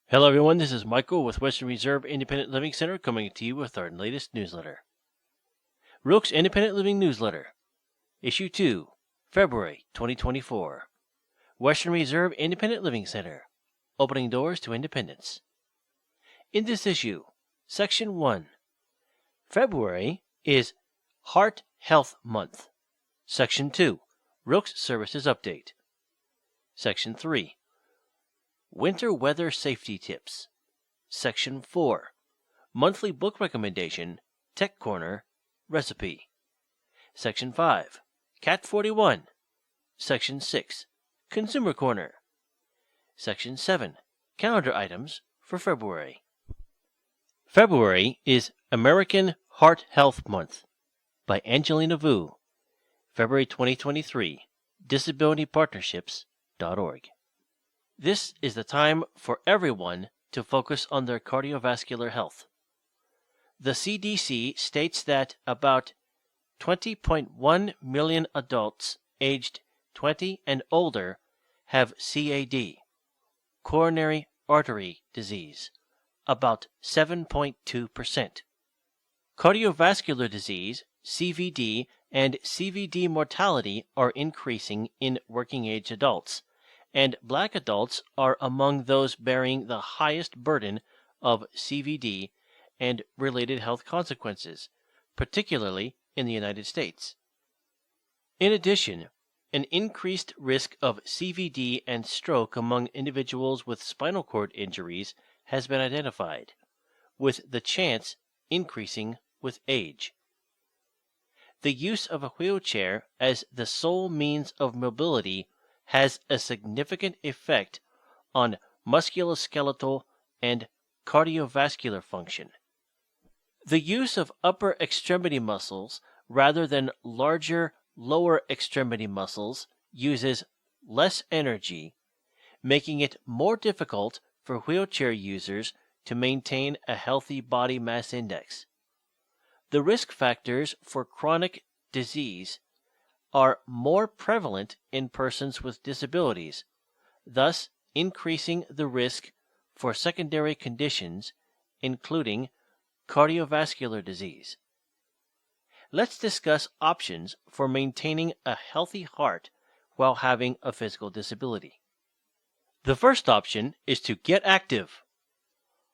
Hello, everyone. This is Michael with Western Reserve Independent Living Center coming to you with our latest newsletter. WRILC's Independent Living Newsletter, Issue 2, February 2024. Western Reserve Independent Living Center, Opening Doors to Independence. In this issue, Section 1, February is Heart Health Month. Section 2, WRILC's Services Update. Section 3, Winter Weather Safety Tips. Section 4, Monthly Book Recommendation, Tech Corner, Recipe. Section 5, Cat 41. Section 6, Consumer Corner. Section 7, Calendar Items for February. February is American Heart Health Month by Angelina Vu, February 2023, disabilitypartnerships.org. This is the time for everyone to focus on their cardiovascular health. The CDC states that about 20.1 million adults aged 20 and older have CAD, coronary artery disease, about 7.2%. Cardiovascular disease, CVD, and CVD mortality are increasing in working-age adults, and Black adults are among those bearing the highest burden of CVD and related health consequences, particularly in the United States. In addition, an increased risk of CVD and stroke among individuals with spinal cord injuries has been identified, with the chance increasing with age. The use of a wheelchair as the sole means of mobility has a significant effect on musculoskeletal and cardiovascular function. The use of upper extremity muscles rather than larger lower extremity muscles uses less energy, making it more difficult for wheelchair users to maintain a healthy body mass index. The risk factors for chronic disease are more prevalent in persons with disabilities, thus increasing the risk for secondary conditions, including cardiovascular disease. Let's discuss options for maintaining a healthy heart while having a physical disability. The first option is to get active.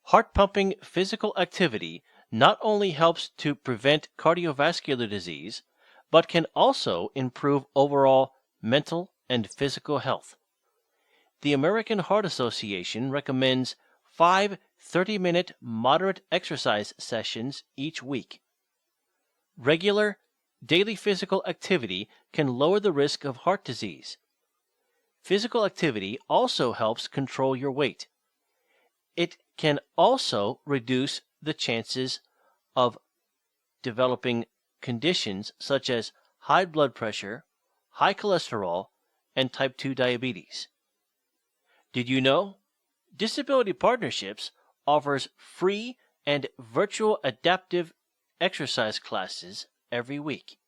Heart-pumping physical activity not only helps to prevent cardiovascular disease, but can also improve overall mental and physical health. The American Heart Association recommends 5 30-minute moderate exercise sessions each week. Regular, daily physical activity can lower the risk of heart disease. Physical activity also helps control your weight. It can also reduce the chances of developing conditions such as high blood pressure, high cholesterol, and type 2 diabetes. Did you know? Disability Partnerships offers free and virtual adaptive exercise classes every week.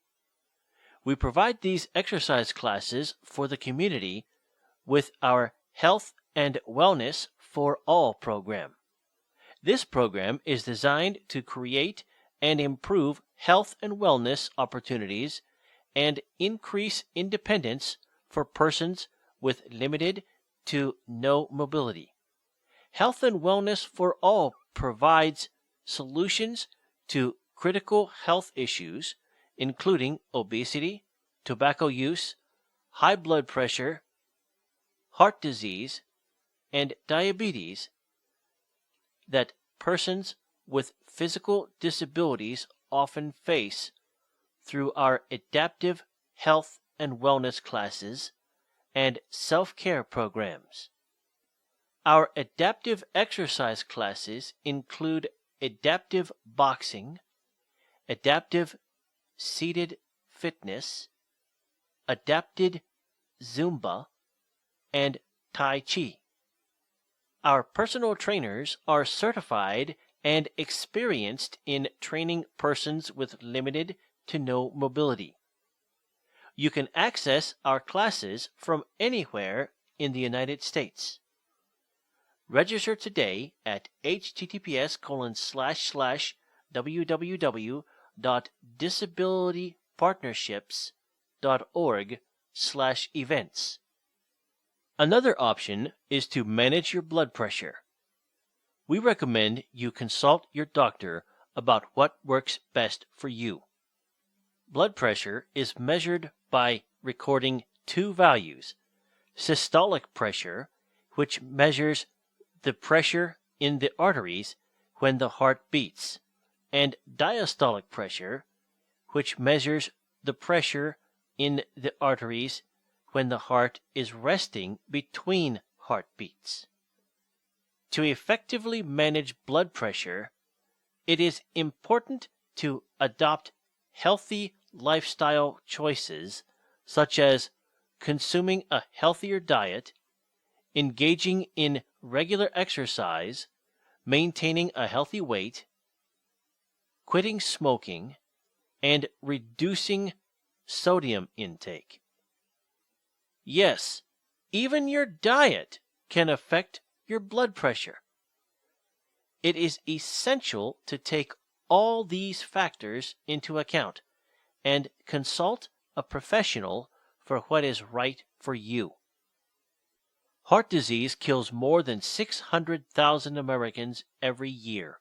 We provide these exercise classes for the community with our Health and Wellness for All program. This program is designed to create and improve health and wellness opportunities and increase independence for persons with limited to no mobility. Health and Wellness for All provides solutions to critical health issues, including obesity, tobacco use, high blood pressure, heart disease, and diabetes that persons with physical disabilities often face through our adaptive health and wellness classes and self-care programs. Our adaptive exercise classes include adaptive boxing, adaptive seated fitness, adapted Zumba, and Tai Chi. Our personal trainers are certified and experienced in training persons with limited to no mobility. You can access our classes from anywhere in the United States. Register today at https://www.disabilitypartnerships.org/events. Another option is to manage your blood pressure. We recommend you consult your doctor about what works best for you. Blood pressure is measured by recording two values: systolic pressure, which measures the pressure in the arteries when the heart beats, and diastolic pressure, which measures the pressure in the arteries when the heart is resting between heartbeats. To effectively manage blood pressure, it is important to adopt healthy lifestyle choices such as consuming a healthier diet, engaging in regular exercise, maintaining a healthy weight, quitting smoking, and reducing sodium intake. Yes, even your diet can affect your blood pressure. It is essential to take all these factors into account and consult a professional for what is right for you. Heart disease kills more than 600,000 Americans every year.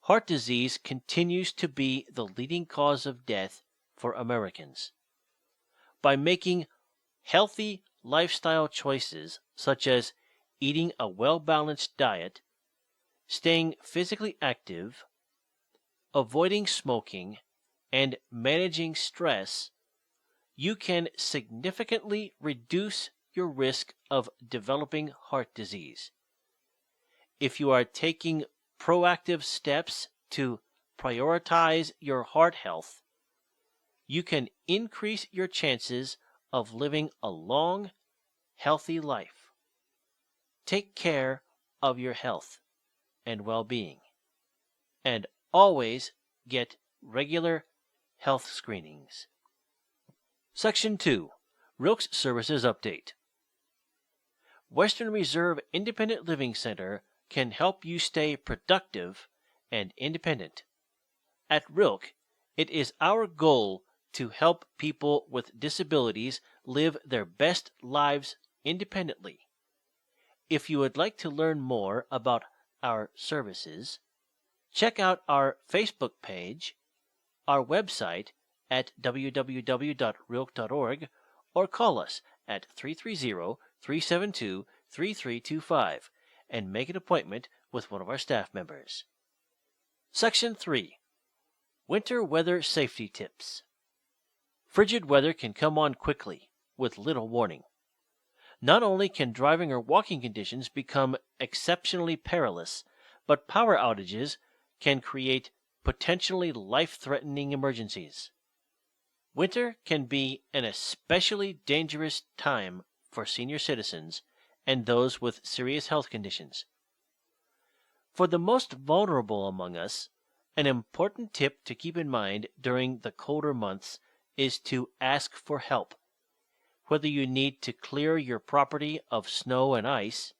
Heart disease continues to be the leading cause of death for Americans. By making healthy lifestyle choices such as eating a well-balanced diet, staying physically active, avoiding smoking, and managing stress, you can significantly reduce your risk of developing heart disease. If you are taking proactive steps to prioritize your heart health, you can increase your chances of living a long, healthy life. Take care of your health and well-being, and always get regular health screenings. Section 2. WRILC's Services Update. Western Reserve Independent Living Center can help you stay productive and independent. At WRILC, it is our goal to help people with disabilities live their best lives independently. If you would like to learn more about our services, check out our Facebook page, our website at www.wrilc.org, or call us at 330-372-3325 and make an appointment with one of our staff members. Section 3. Winter Weather Safety Tips. Frigid weather can come on quickly, with little warning. Not only can driving or walking conditions become exceptionally perilous, but power outages can create potentially life-threatening emergencies. Winter can be an especially dangerous time for senior citizens and those with serious health conditions. For the most vulnerable among us, an important tip to keep in mind during the colder months is to ask for help. Whether you need to clear your property of snow and ice,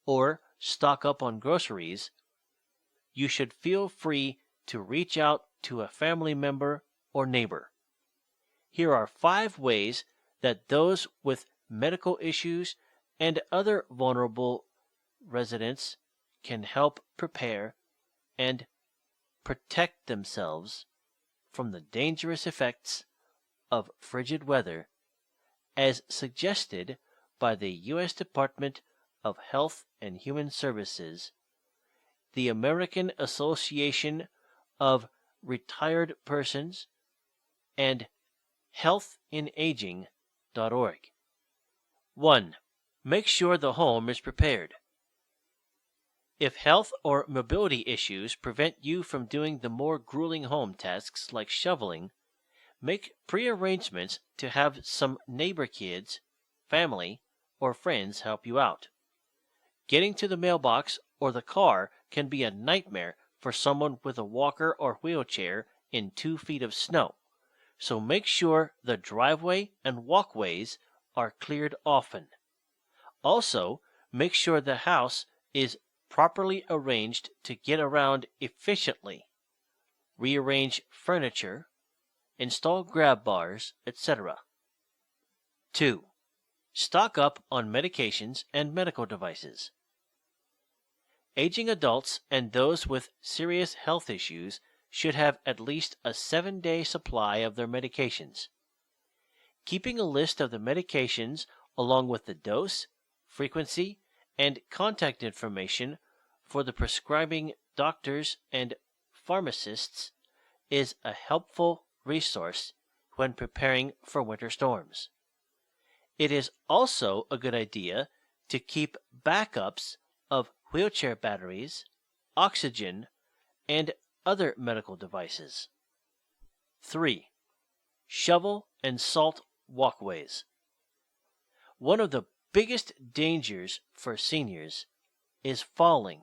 or stock up on groceries, you should feel free to reach out to a family member or neighbor. Here are 5 ways that those with medical issues and other vulnerable residents can help prepare and protect themselves from the dangerous effects of frigid weather, as suggested by the U.S. Department of Health and Human Services, the American Association of Retired Persons, and healthinaging.org. 1. Make sure the home is prepared. If health or mobility issues prevent you from doing the more grueling home tasks like shoveling, make prearrangements to have some neighbor kids, family, or friends help you out. Getting to the mailbox or the car can be a nightmare for someone with a walker or wheelchair in 2 feet of snow, so make sure the driveway and walkways are cleared often. Also, make sure the house is properly arranged to get around efficiently, rearrange furniture, install grab bars, etc. 2. Stock up on medications and medical devices. Aging adults and those with serious health issues should have at least a 7-day supply of their medications. Keeping a list of the medications along with the dose, frequency, and contact information for the prescribing doctors and pharmacists is a helpful resource when preparing for winter storms. It is also a good idea to keep backups of wheelchair batteries, oxygen, and other medical devices. 3. Shovel and salt walkways. One of the biggest dangers for seniors is falling,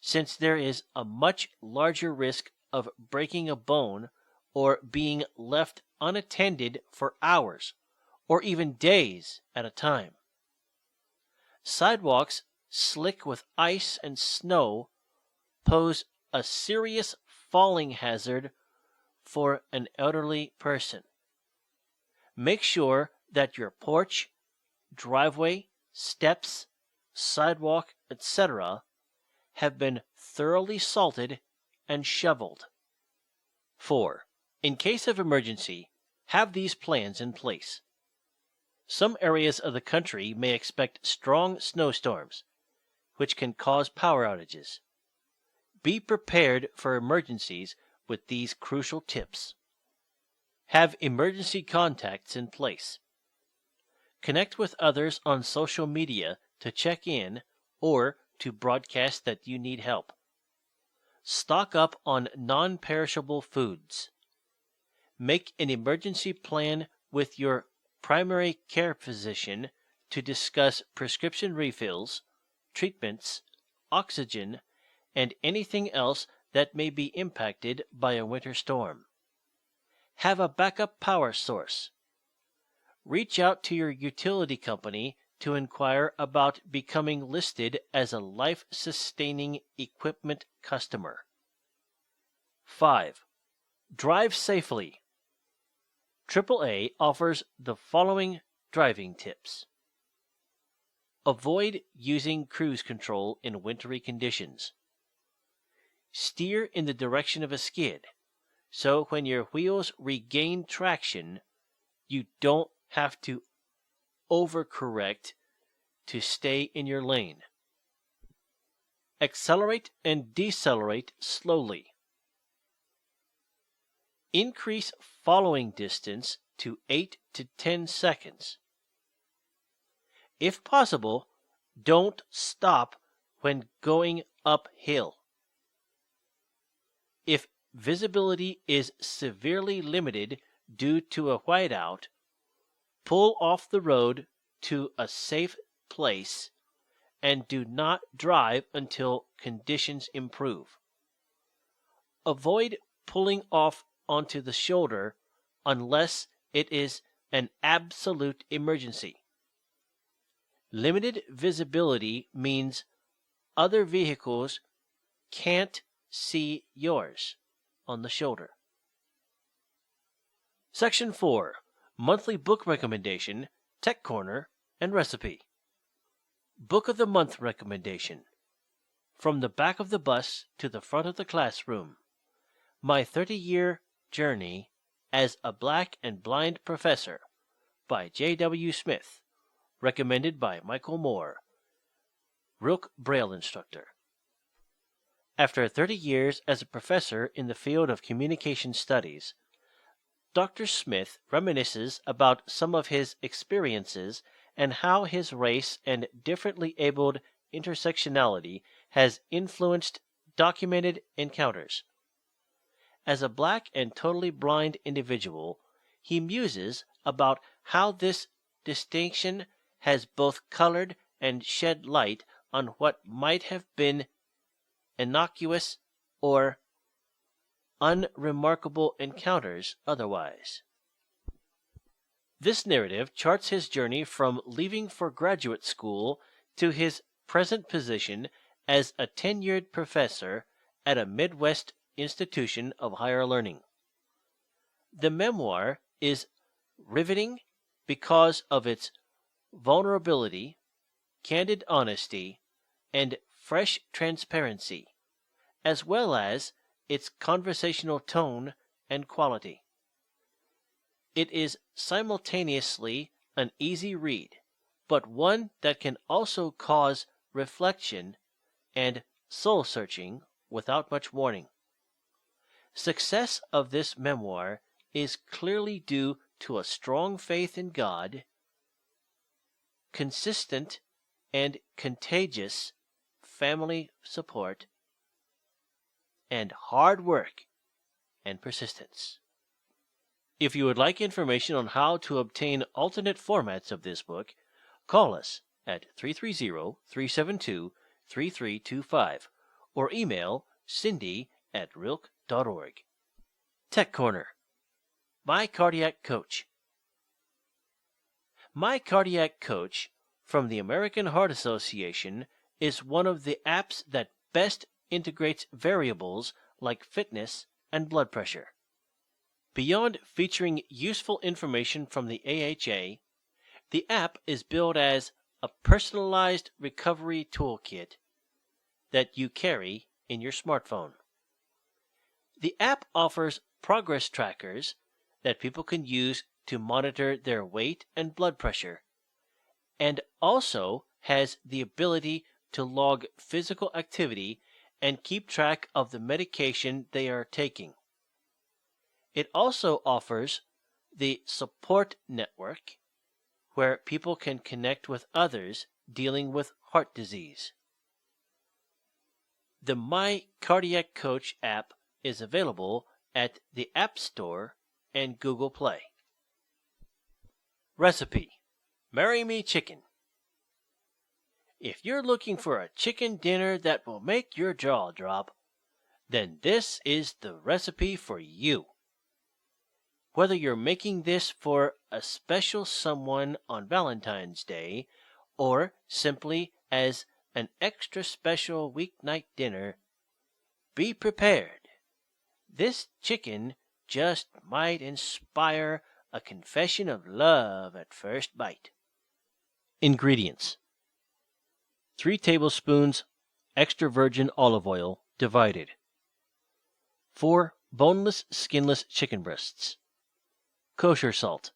since there is a much larger risk of breaking a bone or being left unattended for hours or even days at a time. Sidewalks slick with ice and snow pose a serious falling hazard for an elderly person. Make sure that your porch, driveway, steps, sidewalk, etc. have been thoroughly salted and shoveled. 4. In case of emergency, have these plans in place. Some areas of the country may expect strong snowstorms, which can cause power outages. Be prepared for emergencies with these crucial tips. Have emergency contacts in place. Connect with others on social media to check in or to broadcast that you need help. Stock up on non-perishable foods. Make an emergency plan with your primary care physician to discuss prescription refills, treatments, oxygen, and anything else that may be impacted by a winter storm. Have a backup power source. Reach out to your utility company to inquire about becoming listed as a life-sustaining equipment customer. 5. Drive safely. AAA offers the following driving tips. Avoid using cruise control in wintry conditions. Steer in the direction of a skid, so when your wheels regain traction, you don't have to overcorrect to stay in your lane. Accelerate and decelerate slowly. Increase following distance to 8 to 10 seconds. If possible, don't stop when going uphill. If visibility is severely limited due to a whiteout, pull off the road to a safe place and do not drive until conditions improve. Avoid pulling off onto the shoulder unless it is an absolute emergency. Limited visibility means other vehicles can't see yours on the shoulder. Section 4. Monthly book recommendation, tech corner, and recipe. Book of the month recommendation. From the back of the bus to the front of the classroom. My 30-Year Journey as a Black and Blind Professor by J.W. Smith. Recommended by Michael Moore, WRILC Braille instructor. After 30 years as a professor in the field of communication studies, Dr. Smith reminisces about some of his experiences and how his race and differently abled intersectionality has influenced documented encounters. As a black and totally blind individual, he muses about how this distinction has both colored and shed light on what might have been innocuous or unremarkable encounters otherwise. This narrative charts his journey from leaving for graduate school to his present position as a tenured professor at a Midwest institution of higher learning. The memoir is riveting because of its vulnerability, candid honesty, and fresh transparency, as well as its conversational tone and quality. It is simultaneously an easy read, but one that can also cause reflection and soul-searching without much warning. Success of this memoir is clearly due to a strong faith in God, consistent and contagious family support, and hard work and persistence. If you would like information on how to obtain alternate formats of this book, call us at 330-372-3325 or email cindy@wrilc.org. Tech Corner. My Cardiac Coach. My Cardiac Coach from the American Heart Association is one of the apps that best integrates variables like fitness and blood pressure. Beyond featuring useful information from the AHA, the app is billed as a personalized recovery toolkit that you carry in your smartphone. The app offers progress trackers that people can use to monitor their weight and blood pressure, and also has the ability to log physical activity and keep track of the medication they are taking. It also offers the support network, where people can connect with others dealing with heart disease. The My Cardiac Coach app is available at the App Store and Google Play. Recipe: Marry Me Chicken. If you're looking for a chicken dinner that will make your jaw drop, then this is the recipe for you. Whether you're making this for a special someone on Valentine's Day or simply as an extra special weeknight dinner, be prepared. This chicken just might inspire a confession of love at first bite. Ingredients: 3 tablespoons extra virgin olive oil divided, 4 boneless, skinless chicken breasts, kosher salt,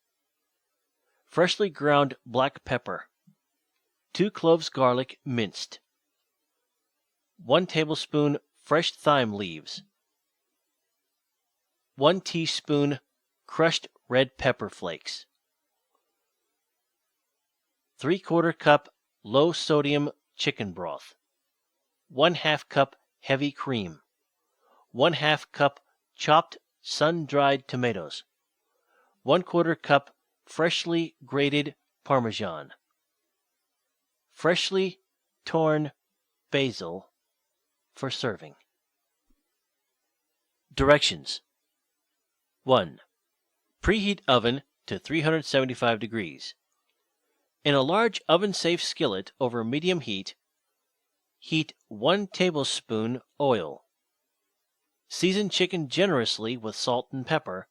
freshly ground black pepper, 2 cloves garlic minced, 1 tablespoon fresh thyme leaves, 1 teaspoon crushed red pepper flakes, 3/4 cup low sodium chicken broth, 1/2 cup heavy cream, 1/2 cup chopped sun-dried tomatoes, 1/4 cup freshly grated Parmesan, freshly torn basil for serving. Directions: 1. Preheat oven to 375 degrees. In a large oven-safe skillet over medium heat, heat 1 tablespoon oil. Season chicken generously with salt and pepper,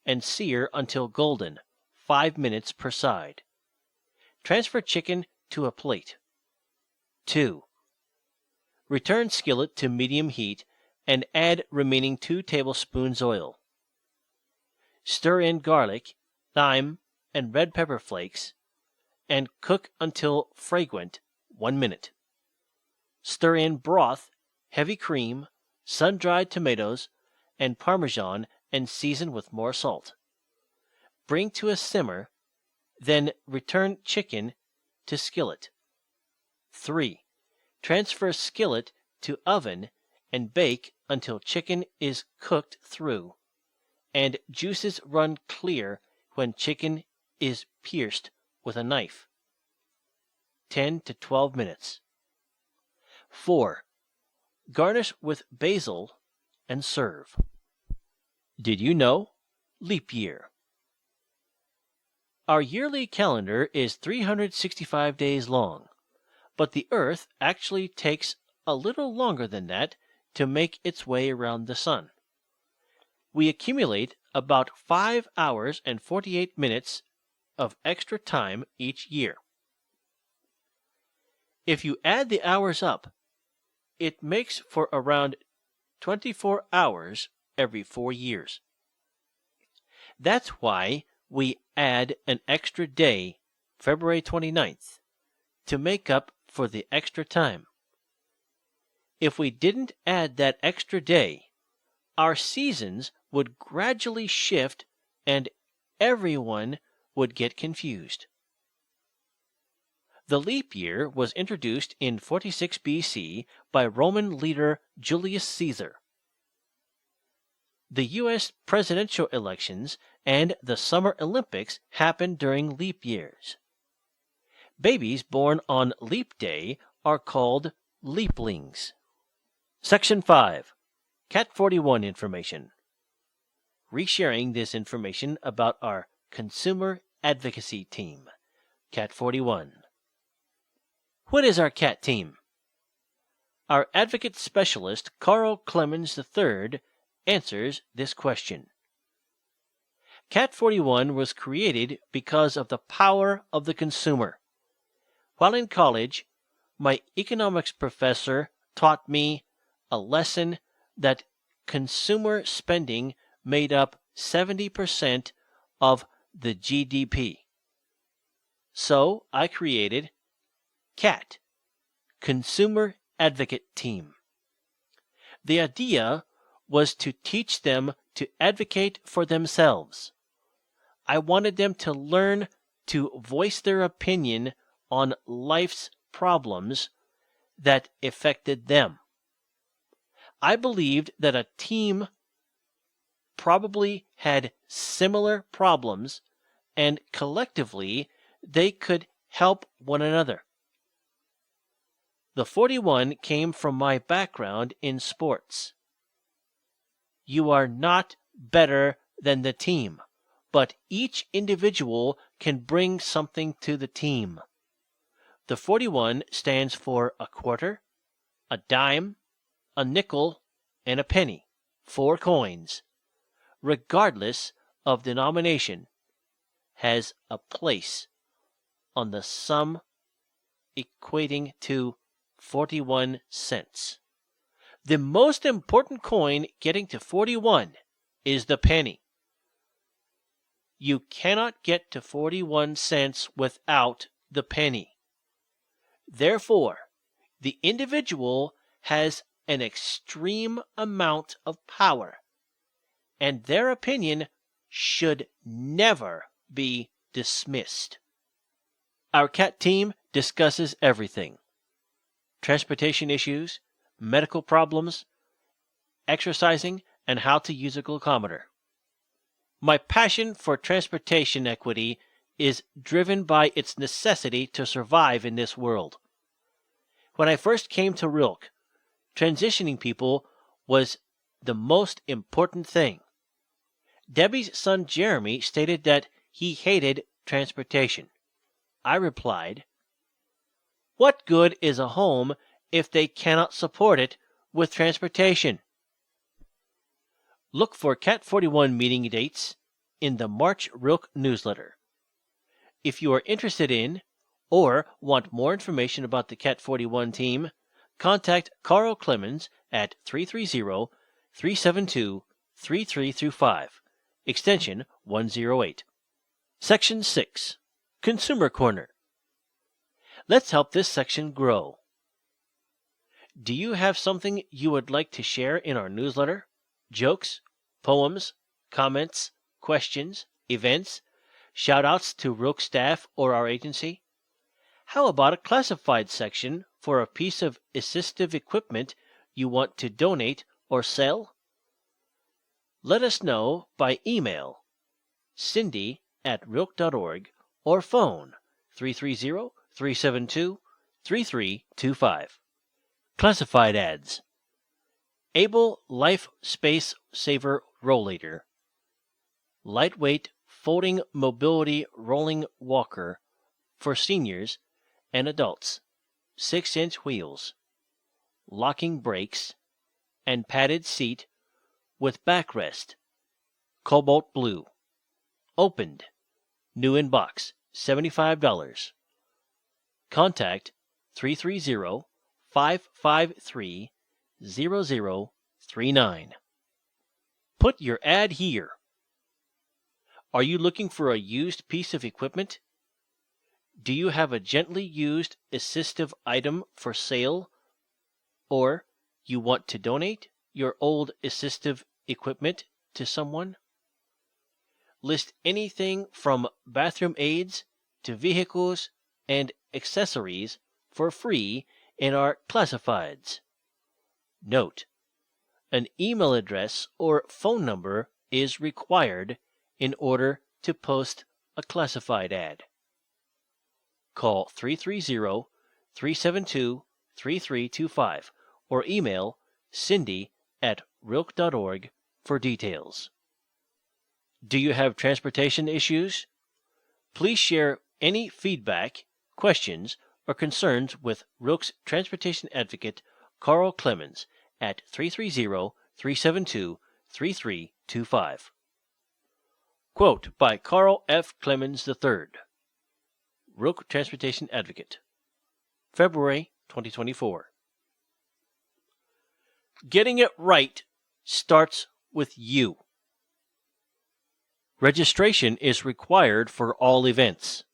and sear until golden, 5 minutes per side. Transfer chicken to a plate. 2. Return skillet to medium heat and add remaining 2 tablespoons oil. Stir in garlic, thyme, and red pepper flakes, and cook until fragrant 1 minute. Stir in broth, heavy cream, sun-dried tomatoes, and Parmesan and season with more salt. Bring to a simmer, then return chicken to skillet. 3. Transfer skillet to oven and bake until chicken is cooked through and juices run clear when chicken is pierced with a knife. 10 to 12 minutes. 4. Garnish with basil and serve. Did you know? Leap year. Our yearly calendar is 365 days long, but the Earth actually takes a little longer than that to make its way around the Sun. We accumulate about 5 hours and 48 minutes of extra time each year. If you add the hours up, it makes for around 24 hours every 4 years. That's why we add an extra day, February 29th, to make up for the extra time. If we didn't add that extra day, our seasons would gradually shift and everyone would get confused. The leap year was introduced in 46 BC by Roman leader Julius Caesar. The U.S. presidential elections and the Summer Olympics happen during leap years. Babies born on leap day are called leaplings. Section 5. Cat 41 information. Resharing this information about our consumer advocacy team, Cat 41. What is our cat team? Our advocate specialist, Carl Clemens III, answers this question. Cat 41 was created because of the power of the consumer. While in college, my economics professor taught me a lesson that consumer spending made up 70% of the GDP. So I created CAT, Consumer Advocate Team. The idea was to teach them to advocate for themselves. I wanted them to learn to voice their opinion on life's problems that affected them. I believed that a team probably had similar problems and collectively they could help one another. The 41 came from my background in sports. You are not better than the team, but each individual can bring something to the team. The 41 stands for a quarter, a dime, a nickel, and a penny, 4 coins, regardless of denomination, has a place on the sum equating to 41 cents. The most important coin getting to 41 is the penny. You cannot get to 41 cents without the penny. Therefore, the individual has an extreme amount of power, and their opinion should never be dismissed. Our CAT team discusses everything: transportation issues, medical problems, exercising, and how to use a glucometer. My passion for transportation equity is driven by its necessity to survive in this world. When I first came to WRILC, transitioning people was the most important thing. Debbie's son Jeremy stated that he hated transportation. I replied, "What good is a home if they cannot support it with transportation?" Look for Cat 41 meeting dates in the March WRILC newsletter. If you are interested in or want more information about the Cat 41 team, contact Carl Clemens at 330-372-3335, extension 108. Section 6. Consumer Corner. Let's help this section grow. Do you have something you would like to share in our newsletter? Jokes, poems, comments, questions, events, shout-outs to WRILC staff or our agency? How about a classified section for a piece of assistive equipment you want to donate or sell? Let us know by email, cindy@rilc.org, or phone 330-372-3325. Classified ads. Able Life Space Saver Rollator. Lightweight folding mobility rolling walker for seniors and adults. 6-inch wheels, locking brakes, and padded seat with backrest, cobalt blue. Opened, new in box, $75. Contact 330-553-0039. Put your ad here. Are you looking for a used piece of equipment? Do you have a gently used assistive item for sale? Or you want to donate your old assistive equipment to someone? List anything from bathroom aids to vehicles and accessories for free in our classifieds. Note: an email address or phone number is required in order to post a classified ad. Call 330-372-3325 or email cindy@wrilc.org for details. Do you have transportation issues? Please share any feedback, questions, or concerns with WRILC's transportation advocate Carl Clemens at 330-372-3325. Quote by Carl F. Clemens III, WRILC Transportation Advocate, February 2024. Getting it right starts with you. Registration is required for all events.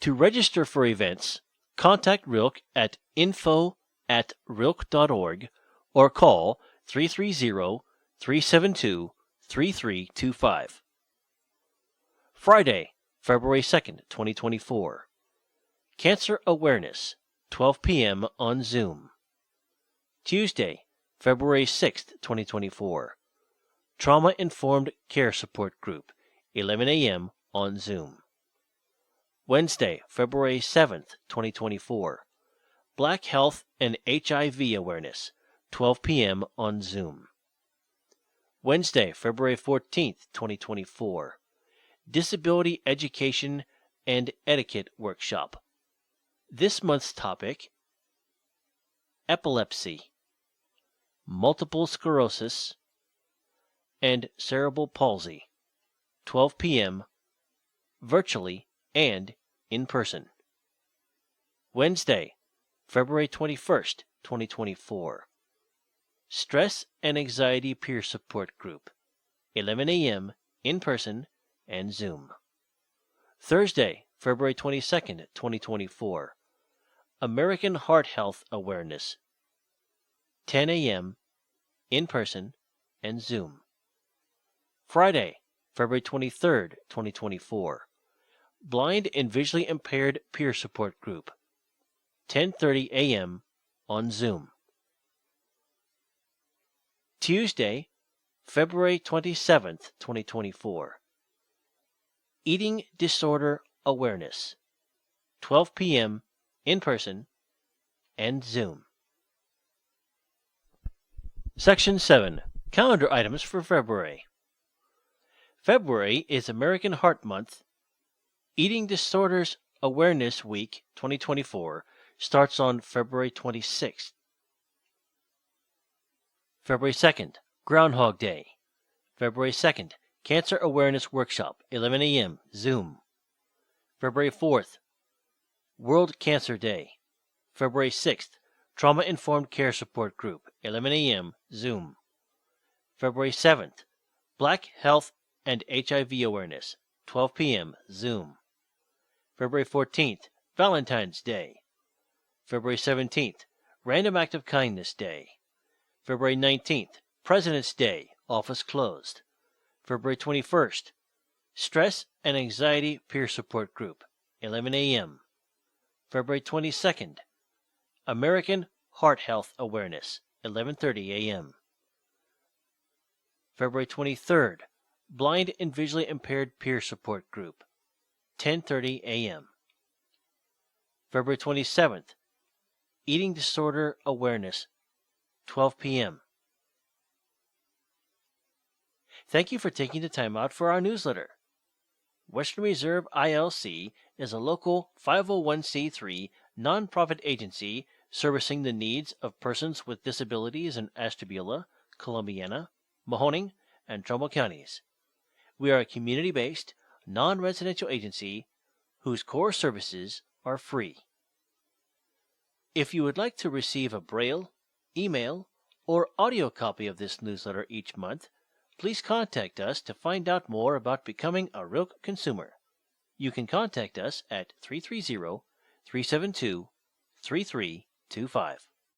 To register for events, contact WRILC at info@wrilc.org or call 330-372-3325. Friday, February 2nd, 2024. Cancer Awareness, 12 p.m. on Zoom. Tuesday, February 6th, 2024. Trauma-Informed Care Support Group, 11 a.m. on Zoom. Wednesday, February 7th, 2024. Black Health and HIV Awareness, 12 p.m. on Zoom. Wednesday, February 14th, 2024. Disability Education and Etiquette Workshop. This month's topic: epilepsy, multiple sclerosis, and cerebral palsy, 12 p.m., virtually and in person. Wednesday, February 21st, 2024. Stress and Anxiety Peer Support Group, 11 a.m., in person and Zoom. Thursday, February 22nd, 2024. American Heart Health Awareness, 10 a.m., in person and Zoom. Friday, February 23rd, 2024. Blind and Visually Impaired Peer Support Group, 10:30 a.m. on Zoom. Tuesday, February 27th, 2024. Eating Disorder Awareness, 12 p.m. in person and Zoom. Section 7. Calendar items for February. February is American Heart Month. Eating Disorders Awareness Week 2024 starts on February 26th. February 2nd, Groundhog Day. February 2nd, Cancer Awareness Workshop, 11 a.m., Zoom. February 4th, World Cancer Day. February 6th, Trauma-Informed Care Support Group, 11 a.m., Zoom. February 7th, Black Health and HIV Awareness, 12 p.m., Zoom. February 14th, Valentine's Day. February 17th, Random Act of Kindness Day. February 19th, President's Day, office closed. February 21st, Stress and Anxiety Peer Support Group, 11 a.m. February 22nd, American Heart Health Awareness, 11:30 a.m. February 23rd, Blind and Visually Impaired Peer Support Group, 10:30 a.m. February 27th, Eating Disorder Awareness, 12 p.m. Thank you for taking the time out for our newsletter. Western Reserve ILC is a local 501c3 nonprofit agency servicing the needs of persons with disabilities in Ashtabula, Columbiana, Mahoning, and Trumbull counties. We are a community-based, non-residential agency whose core services are free. If you would like to receive a braille, email, or audio copy of this newsletter each month, please contact us to find out more about becoming a WRILC consumer. You can contact us at 330-372-3325.